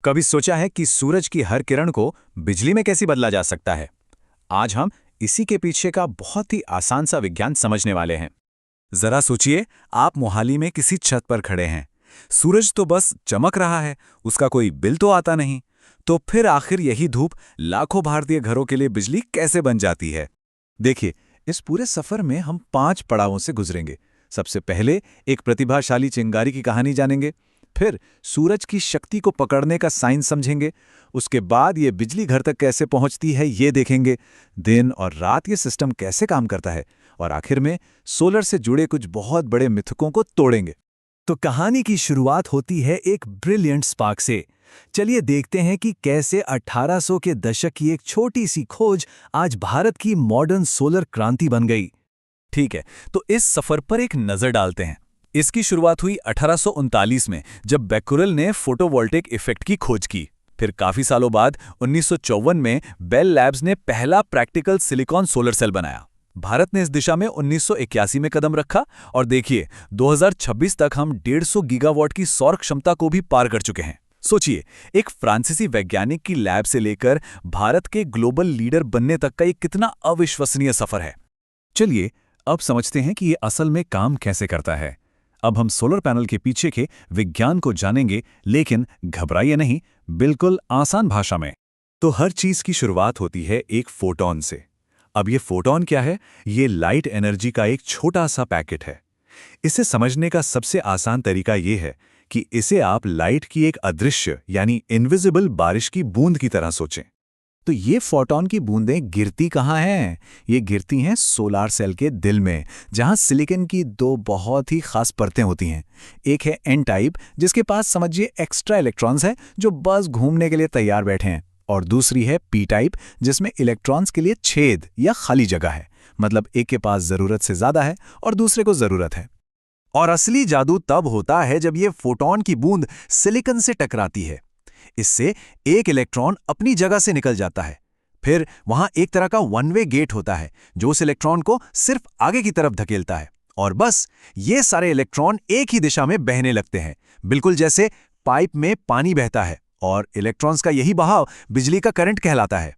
कभी सोचा है कि सूरज की हर किरण को बिजली में कैसे बदला जा सकता है? आज हम इसी के पीछे का बहुत ही आसान सा विज्ञान समझने वाले हैं। जरा सोचिए, आप मोहाली में किसी छत पर खड़े हैं। सूरज तो बस चमक रहा है, उसका कोई बिल तो आता नहीं। तो फिर आखिर यही धूप लाखों भारतीय घरों के लिए बिजली कैसे बन जाती है? देखिए, इस पूरे सफर में हम 5 पड़ावों से गुजरेंगे। सबसे पहले एक प्रतिभाशाली चिंगारी की कहानी जानेंगे। फिर सूरज की शक्ति को पकड़ने का साइंस समझेंगे। उसके बाद ये बिजली घर तक कैसे पहुंचती है ये देखेंगे। दिन और रात ये सिस्टम कैसे काम करता है। और आखिर में सोलर से जुड़े कुछ बहुत बड़े मिथकों को तोड़ेंगे। तो कहानी की शुरुआत होती है एक ब्रिलियंट स्पार्क से। चलिए देखते हैं कि कैसे 1800 के दशक की एक छोटी सी खोज आज भारत की मॉडर्न सोलर क्रांति बन गई। ठीक है, तो इस सफर पर एक नजर डालते हैं। इसकी शुरुआत हुई 1839 में, जब बेकुरेल ने फोटोवोल्टेइक इफेक्ट की खोज की। फिर काफी सालों बाद 1954 में बेल लैब्स ने पहला प्रैक्टिकल सिलिकॉन सोलर सेल बनाया। भारत ने इस दिशा में 1981 में कदम रखा और देखिए 2026 तक हम 150 गीगावाट की सौर क्षमता को भी पार कर चुके हैं। सोचिए, एक फ्रांसीसी वैज्ञानिक की लैब से लेकर भारत के ग्लोबल लीडर बनने तक का ये कितना अविश्वसनीय सफर है। चलिए अब समझते हैं कि ये असल में काम कैसे करता है। अब हम सोलर पैनल के पीछे के विज्ञान को जानेंगे, लेकिन घबराइए नहीं, बिल्कुल आसान भाषा में। तो हर चीज की शुरुआत होती है एक फोटॉन से। अब ये फोटॉन क्या है? ये लाइट एनर्जी का एक छोटा सा पैकेट है। इसे समझने का सबसे आसान तरीका ये है कि इसे आप लाइट की एक अदृश्य यानी इनविजिबल बारिश की बूंद की तरह सोचें। तो ये फोटॉन की बूंदें गिरती कहाँ हैं? ये गिरती हैं सोलार सेल के दिल में, जहाँ सिलिकॉन की 2 बहुत ही खास परतें होती हैं। एक है एन टाइप, जिसके पास समझिए एक्स्ट्रा इलेक्ट्रॉन्स हैं जो बस घूमने के लिए तैयार बैठे हैं, और दूसरी है पी टाइप, जिसमें इलेक्ट्रॉन्स के लिए छेद या खाली जगह है। मतलब एक के पास जरूरत से ज्यादा है और दूसरे को जरूरत है। और असली जादू तब होता है जब ये फोटॉन की बूंद सिलिकॉन से टकराती है। इससे एक इलेक्ट्रॉन अपनी जगह से निकल जाता है। फिर वहां एक तरह का वन वे गेट होता है जो उस इलेक्ट्रॉन को सिर्फ आगे की तरफ धकेलता है, और बस ये सारे इलेक्ट्रॉन एक ही दिशा में बहने लगते हैं, बिल्कुल जैसे पाइप में पानी बहता है। और इलेक्ट्रॉन्स का यही बहाव बिजली का करंट कहलाता है।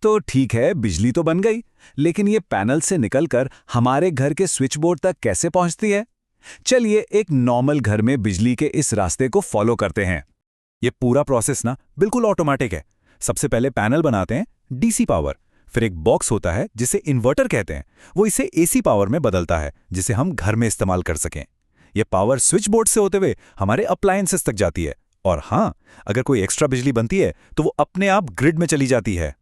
तो ठीक है, बिजली तो बन गई, लेकिन ये पैनल से निकलकर हमारे घर के स्विच बोर्ड तक कैसे पहुंचती है? चलिए एक नॉर्मल घर में बिजली के इस रास्ते को फॉलो करते हैं। ये पूरा प्रोसेस ना बिल्कुल ऑटोमेटिक है। सबसे पहले पैनल बनाते हैं डीसी पावर, फिर एक बॉक्स होता है जिसे इन्वर्टर कहते हैं, वो इसे एसी पावर में बदलता है जिसे हम घर में इस्तेमाल कर सकें। ये पावर स्विच बोर्ड से होते हुए हमारे अप्लायंसेस तक जाती है, और हाँ, अगर कोई एक्स्ट्रा बिजली बनती है तो वो अपने आप ग्रिड में चली जाती है।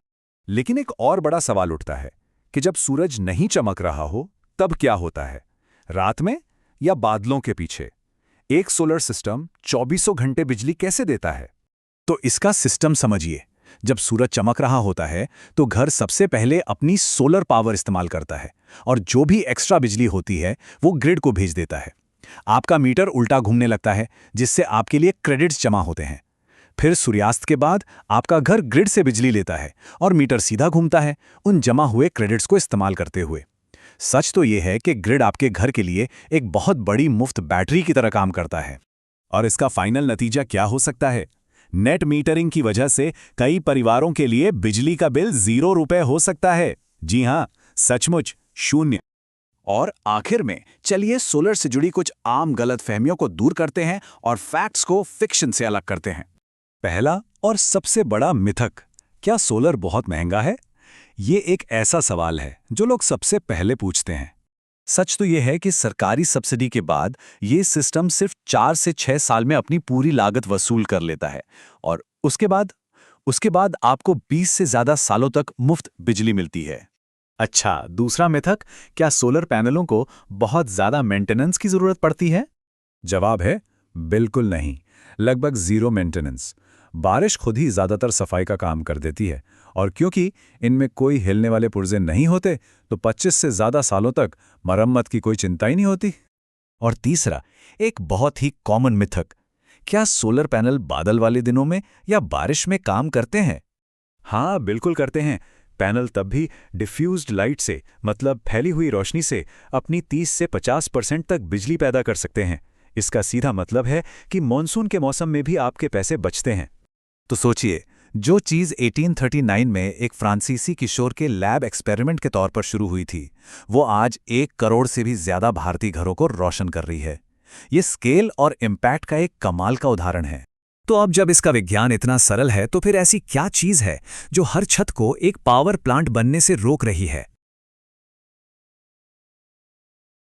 लेकिन एक और बड़ा सवाल उठता है कि जब सूरज नहीं चमक रहा हो तब क्या होता है? रात में या बादलों के पीछे? एक सोलर सिस्टम 2400 घंटे बिजली कैसे देता है? तो इसका सिस्टम समझिए। जब सूरज चमक रहा होता है तो घर सबसे पहले अपनी सोलर पावर इस्तेमाल करता है, और जो भी एक्स्ट्रा बिजली होती है वो ग्रिड को भेज देता है। आपका मीटर उल्टा घूमने लगता है, जिससे आपके लिए क्रेडिट्स जमा होते हैं। फिर सूर्यास्त के बाद आपका घर ग्रिड से बिजली लेता है और मीटर सीधा घूमता है उन जमा हुए क्रेडिट्स को इस्तेमाल करते हुए। सच तो यह है कि ग्रिड आपके घर के लिए एक बहुत बड़ी मुफ्त बैटरी की तरह काम करता है। और इसका फाइनल नतीजा क्या हो सकता है? नेट मीटरिंग की वजह से कई परिवारों के लिए बिजली का बिल 0 रुपए हो सकता है। जी हां, सचमुच 0। और आखिर में चलिए सोलर से जुड़ी कुछ आम गलतफहमियों को दूर करते हैं और फैक्ट्स को फिक्शन से अलग करते हैं। पहला और सबसे बड़ा मिथक, क्या सोलर बहुत महंगा है? ये एक ऐसा सवाल है जो लोग सबसे पहले पूछते हैं। सच तो यह है कि सरकारी सब्सिडी के बाद ये सिस्टम सिर्फ 4 से 6 साल में अपनी पूरी लागत वसूल कर लेता है, और उसके बाद आपको 20 से ज्यादा सालों तक मुफ्त बिजली मिलती है। अच्छा, दूसरा मिथक, क्या सोलर पैनलों को बहुत ज्यादा मेंटेनेंस की जरूरत पड़ती है? जवाब है बिल्कुल नहीं, लगभग 0 मेंटेनेंस। बारिश खुद ही ज्यादातर सफाई का काम कर देती है, और क्योंकि इनमें कोई हिलने वाले पुर्जे नहीं होते तो 25 से ज्यादा सालों तक मरम्मत की कोई चिंता ही नहीं होती। और तीसरा, एक बहुत ही कॉमन मिथक, क्या सोलर पैनल बादल वाले दिनों में या बारिश में काम करते हैं? हाँ, बिल्कुल करते हैं। पैनल तब भी डिफ्यूज्ड लाइट से, मतलब फैली हुई रोशनी से, अपनी 30 से 50% तक बिजली पैदा कर सकते हैं। इसका सीधा मतलब है कि मॉनसून के मौसम में भी आपके पैसे बचते हैं। तो सोचिए, जो चीज़ 1839 में एक फ्रांसीसी किशोर के लैब एक्सपेरिमेंट के तौर पर शुरू हुई थी, वो आज 1 करोड़ से भी ज्यादा भारतीय घरों को रोशन कर रही है। ये स्केल और इम्पैक्ट का एक कमाल का उदाहरण है। तो अब जब इसका विज्ञान इतना सरल है, तो फिर ऐसी क्या चीज़ है जो हर छत को एक पावर प्लांट बनने से रोक रही है?